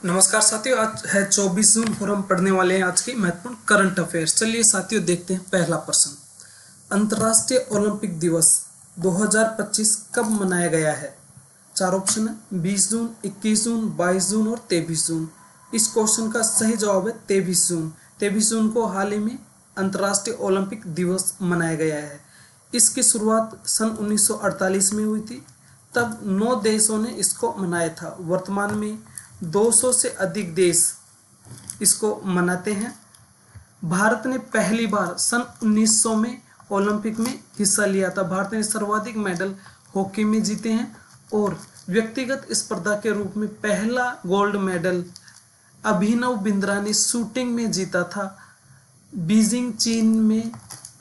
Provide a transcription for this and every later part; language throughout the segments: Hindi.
नमस्कार साथियों, आज है 24 जून और हम पढ़ने वाले हैं आज की महत्वपूर्ण करंट अफेयर्स। चलिए साथियों देखते हैं पहला प्रश्न। अंतर्राष्ट्रीय ओलंपिक दिवस 2025 कब मनाया गया है? चार ऑप्शन है, 20 जून, 21 जून, 22 जून और 23 जून। इस क्वेश्चन का सही जवाब है 23 जून। 23 जून को हाल ही में अंतर्राष्ट्रीय ओलंपिक दिवस मनाया गया है। इसकी शुरुआत सन 1948 में हुई थी। तब 9 देशों ने इसको मनाया था। वर्तमान में 200 से अधिक देश इसको मनाते हैं। भारत ने पहली बार सन 1900 में ओलंपिक में हिस्सा लिया था। भारत ने सर्वाधिक मेडल हॉकी में जीते हैं और व्यक्तिगत स्पर्धा के रूप में पहला गोल्ड मेडल अभिनव बिंद्रा ने शूटिंग में जीता था। बीजिंग चीन में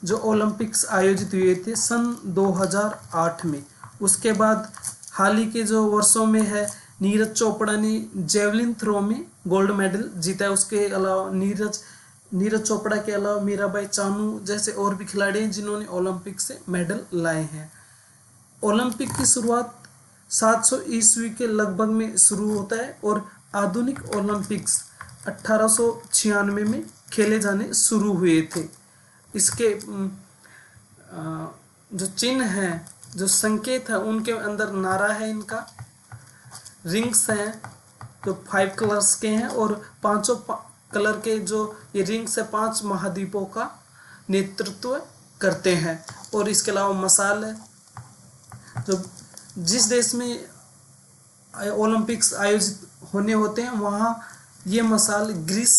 जो ओलंपिक्स आयोजित हुए थे सन 2008 में। उसके बाद हाल ही के जो वर्षों में है, नीरज चोपड़ा ने जेवलिन थ्रो में गोल्ड मेडल जीता है। उसके अलावा नीरज चोपड़ा के अलावा मीराबाई चानू जैसे और भी खिलाड़ी हैं जिन्होंने ओलंपिक से मेडल लाए हैं। ओलंपिक की शुरुआत 700 ईस्वी के लगभग में शुरू होता है और आधुनिक ओलंपिक्स 1896 में खेले जाने शुरू हुए थे। इसके जो चिन्ह हैं, जो संकेत है, उनके अंदर नारा है, इनका रिंग्स हैं जो 5 कलर्स के हैं और पांचों कलर के जो ये रिंग्स है 5 महाद्वीपों का नेतृत्व करते हैं। और इसके अलावा मसाल है। जो जिस देश में ओलंपिक्स आयोजित होने होते हैं वहाँ ये मसाल ग्रीस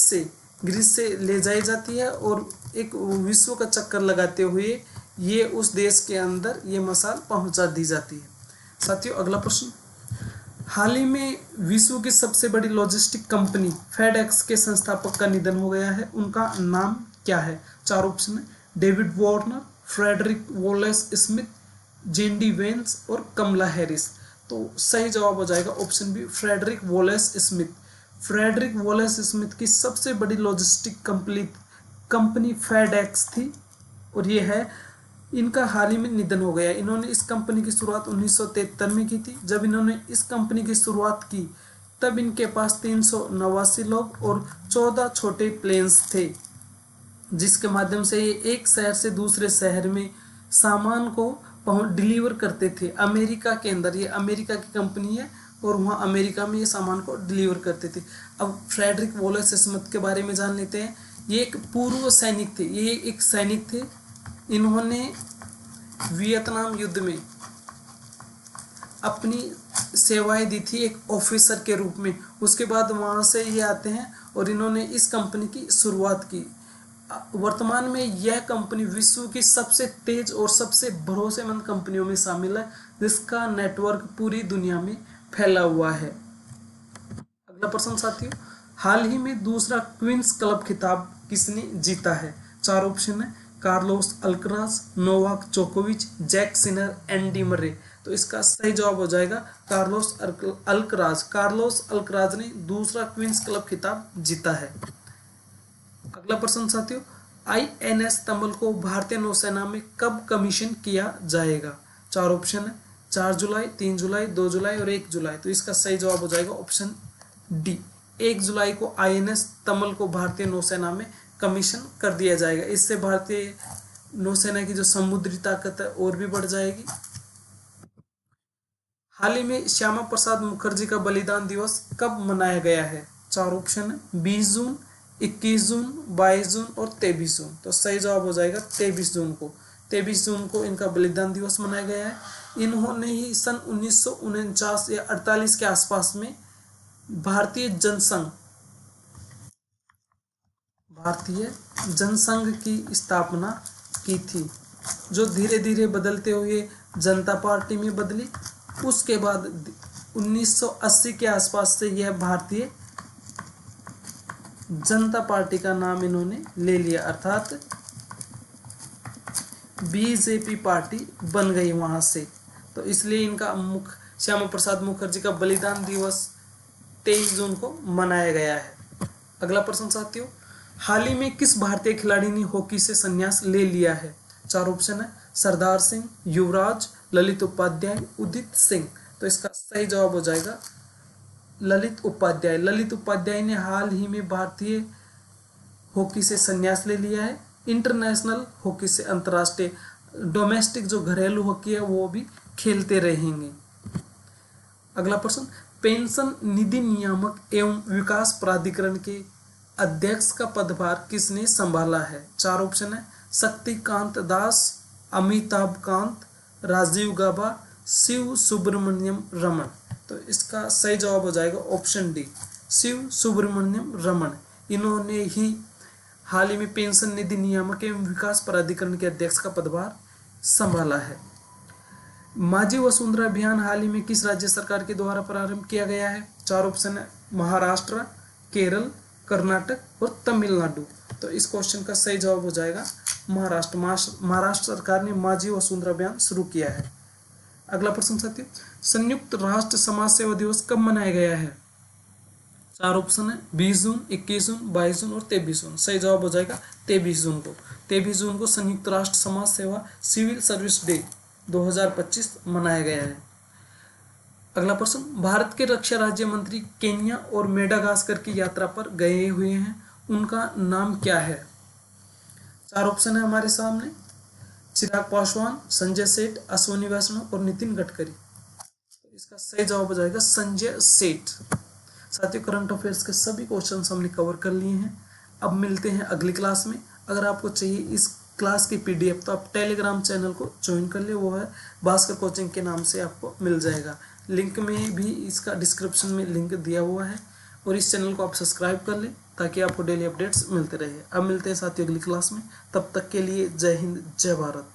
से ले जाई जाती है और एक विश्व का चक्कर लगाते हुए ये उस देश के अंदर ये मसाल पहुंचा दी जाती है। साथियों अगला प्रश्न। हाल ही में विश्व की सबसे बड़ी लॉजिस्टिक कंपनी फेडेक्स के संस्थापक का निधन हो गया है। उनका नाम क्या है? चार ऑप्शन है, David Warner, Frederick Wallace Smith, JD Vance और कमला हैरिस। तो सही जवाब हो जाएगा option B, Frederick Wallace Smith. Frederick Wallace Smith की सबसे बड़ी लॉजिस्टिक कंपनी फेडेक्स थी और ये है, इनका हाल ही में निधन हो गया। इन्होंने इस कंपनी की शुरुआत 1973 में की थी। जब इन्होंने इस कंपनी की शुरुआत की तब इनके पास 389 लोग और 14 छोटे प्लेन्स थे जिसके माध्यम से ये एक शहर से दूसरे शहर में सामान को डिलीवर करते थे। अमेरिका के अंदर, ये अमेरिका की कंपनी है और वहाँ अमेरिका में ये सामान को डिलीवर करते थे। अब फ्रेडरिक वॉलेस स्मिथ के बारे में जान लेते हैं। ये एक पूर्व सैनिक थे, ये एक सैनिक थे। इन्होंने वियतनाम युद्ध में अपनी सेवाएं दी थी एक ऑफिसर के रूप में। उसके बाद वहाँ से ये आते हैं और इन्होंने इस कंपनी की शुरुआत की। वर्तमान में यह कंपनी विश्व की सबसे तेज और सबसे भरोसेमंद कंपनियों में शामिल है जिसका नेटवर्क पूरी दुनिया में फैला हुआ है। अगला प्रश्न साथियों, हाल ही में दूसरा क्वींस क्लब खिताब किसने जीता है? चार ऑप्शन है, कार्लोस अल्कराज, नोवाक जोकोविच, जैक सिनर, एंडी मर्रे। तो इसका सही जवाब हो जाएगा कार्लोस अल्कराज। कार्लोस अल्कराज ने दूसरा क्वींस क्लब खिताब जीता है। अगला प्रश्न साथियों, INS तमल को भारतीय नौसेना में कब कमीशन किया जाएगा? चार ऑप्शन है, 4 जुलाई, 3 जुलाई, 2 जुलाई और 1 जुलाई। तो इसका सही जवाब हो जाएगा ऑप्शन डी, 1 जुलाई को INS तमल को भारतीय नौसेना में कमीशन कर दिया जाएगा। इससे भारतीय नौसेना की जो समुद्री ताकत है और भी बढ़ जाएगी। हाल ही में श्यामा प्रसाद मुखर्जी का बलिदान दिवस कब मनाया गया है? चार ऑप्शन है, 20 जून, 21 जून, 22 जून और 23 जून। तो सही जवाब हो जाएगा 23 जून को। 23 जून को इनका बलिदान दिवस मनाया गया है। इन्होंने ही सन 1949 या 48 के आसपास में भारतीय जनसंघ की स्थापना की थी जो धीरे धीरे बदलते हुए जनता पार्टी में बदली। उसके बाद 1980 के आसपास से यह भारतीय जनता पार्टी का नाम इन्होंने ले लिया, अर्थात बीजेपी पार्टी बन गई वहां से। तो इसलिए इनका श्यामा प्रसाद मुखर्जी का बलिदान दिवस 23 जून को मनाया गया है। अगला प्रश्न साथियों, हाल ही में किस भारतीय खिलाड़ी ने हॉकी से संन्यास ले लिया है? चार ऑप्शन है, सरदार सिंह, युवराज, ललित उपाध्याय, उदित सिंह। तो इसका सही जवाब हो जाएगा ललित उपाध्याय। ललित उपाध्याय ने हाल ही में भारतीय हॉकी से संन्यास ले लिया है। इंटरनेशनल हॉकी से, अंतर्राष्ट्रीय, डोमेस्टिक जो घरेलू हॉकी है वो भी खेलते रहेंगे। अगला प्रश्न, पेंशन निधि नियामक एवं विकास प्राधिकरण के अध्यक्ष का पदभार किसने संभाला है? 4 ऑप्शन है, शक्तिकांत दास, अमिताभ कांत, राजीव गाबा, शिव सुब्रमण्यम रमन। तो इसका सही जवाब हो जाएगा ऑप्शन डी, शिव सुब्रमण्यम रमन। इन्होंने ही हाल ही में पेंशन निधि नियामक एवं विकास प्राधिकरण के अध्यक्ष का पदभार संभाला है। माझी वसुंधरा अभियान हाल ही में किस राज्य सरकार के द्वारा प्रारंभ किया गया है? 4 ऑप्शन है, महाराष्ट्र, केरल, कर्नाटक और तमिलनाडु। तो इस क्वेश्चन का सही जवाब हो जाएगा महाराष्ट्र। महाराष्ट्र सरकार ने माझी वसुंधरा अभियान शुरू किया है। अगला प्रश्न साथियों, संयुक्त राष्ट्र समाज सेवा दिवस कब मनाया गया है? 4 ऑप्शन है, 20 जून, 21 जून, 22 जून और 23 जून। सही जवाब हो जाएगा 23 जून को। 23 जून को संयुक्त राष्ट्र समाज सेवा सिविल सर्विस डे 2025 मनाया गया है। अगला प्रश्न, भारत के रक्षा राज्य मंत्री केन्या और मेडागास्कर की यात्रा पर गए हुए हैं, उनका नाम क्या है? 4 ऑप्शन है हमारे सामने, चिराग पासवान, संजय सेठ, अश्विनी वैष्णव और नितिन गडकरी। तो इसका सही जवाब हो जाएगा संजय सेठ। साथियों, करंट अफेयर्स के सभी क्वेश्चंस हमने कवर कर लिए हैं। अब मिलते हैं अगली क्लास में। अगर आपको चाहिए इस क्लास की पीडीएफ तो आप टेलीग्राम चैनल को ज्वाइन कर ले, वो है भास्कर कोचिंग के नाम से आपको मिल जाएगा। लिंक में भी, इसका डिस्क्रिप्शन में लिंक दिया हुआ है। और इस चैनल को आप सब्सक्राइब कर लें ताकि आपको डेली अपडेट्स मिलते रहे। अब मिलते हैं साथियों अगली क्लास में, तब तक के लिए जय हिंद, जय भारत।